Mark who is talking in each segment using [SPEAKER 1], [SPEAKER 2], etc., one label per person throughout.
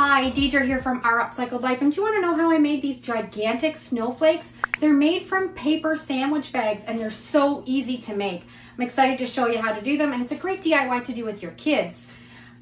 [SPEAKER 1] Hi, Deidre here from Our Upcycled Life, and do you want to know how I made these gigantic snowflakes? They're made from paper sandwich bags and they're so easy to make. I'm excited to show you how to do them, and it's a great DIY to do with your kids.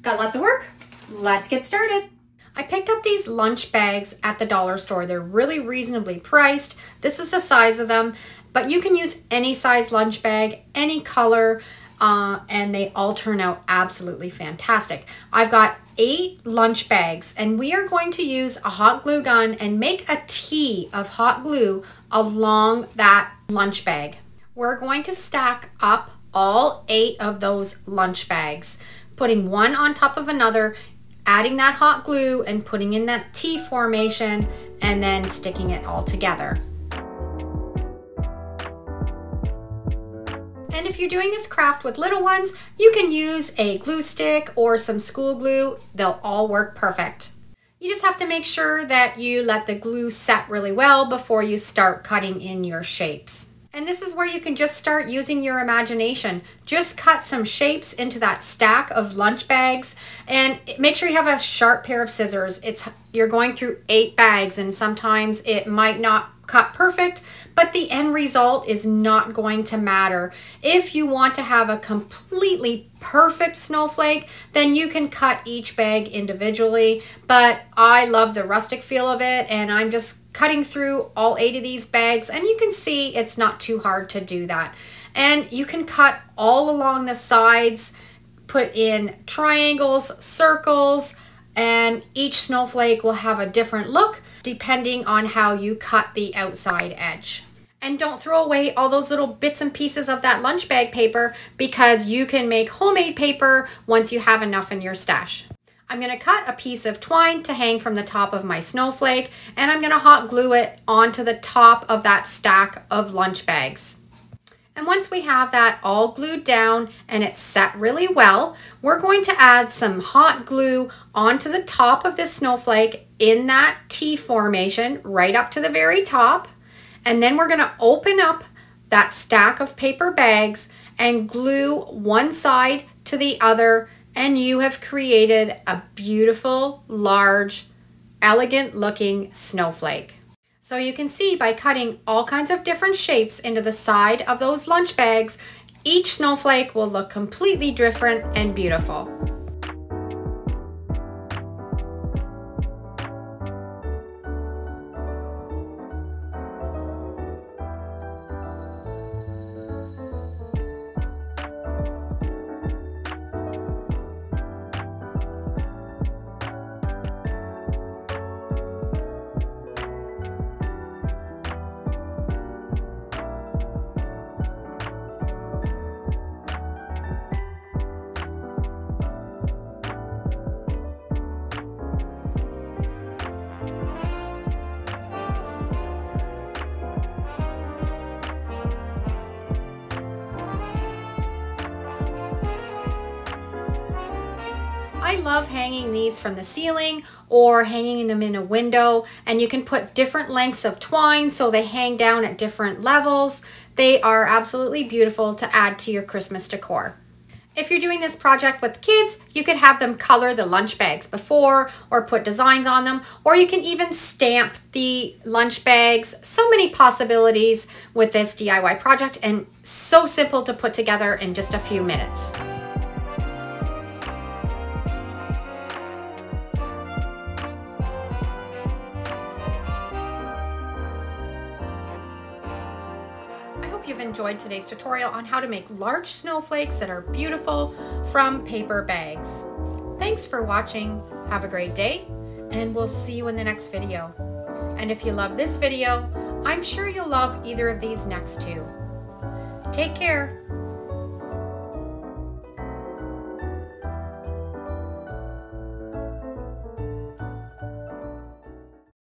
[SPEAKER 1] Got lots of work? Let's get started. I picked up these lunch bags at the dollar store. They're really reasonably priced. This is the size of them, but you can use any size lunch bag, any color, and they all turn out absolutely fantastic. I've got 8 lunch bags, and we are going to use a hot glue gun and make a T of hot glue along that lunch bag. We're going to stack up all 8 of those lunch bags, putting one on top of another, adding that hot glue and putting in that T formation, and then sticking it all together. And if you're doing this craft with little ones, you can use a glue stick or some school glue. They'll all work perfect. You just have to make sure that you let the glue set really well before you start cutting in your shapes. And this is where you can just start using your imagination. Just cut some shapes into that stack of lunch bags, and make sure you have a sharp pair of scissors. You're going through 8 bags, and sometimes it might not cut perfect, but the end result is not going to matter. If you want to have a completely perfect snowflake, then you can cut each bag individually, but I love the rustic feel of it, and I'm just cutting through all 8 of these bags, and you can see it's not too hard to do that. And you can cut all along the sides, put in triangles, circles, and each snowflake will have a different look depending on how you cut the outside edge. And don't throw away all those little bits and pieces of that lunch bag paper, because you can make homemade paper once you have enough in your stash. I'm going to cut a piece of twine to hang from the top of my snowflake, and I'm going to hot glue it onto the top of that stack of lunch bags. And once we have that all glued down and it's set really well, we're going to add some hot glue onto the top of this snowflake in that T formation right up to the very top. And then we're going to open up that stack of paper bags and glue one side to the other, and you have created a beautiful, large, elegant looking snowflake. So you can see by cutting all kinds of different shapes into the side of those lunch bags, each snowflake will look completely different and beautiful. I love hanging these from the ceiling or hanging them in a window, and you can put different lengths of twine so they hang down at different levels. They are absolutely beautiful to add to your Christmas decor. If you're doing this project with kids, you could have them color the lunch bags before or put designs on them, or you can even stamp the lunch bags. So many possibilities with this DIY project, and so simple to put together in just a few minutes. You've enjoyed today's tutorial on how to make large snowflakes that are beautiful from paper bags. Thanks for watching. Have a great day, and we'll see you in the next video. And if you love this video, I'm sure you'll love either of these next two. Take care.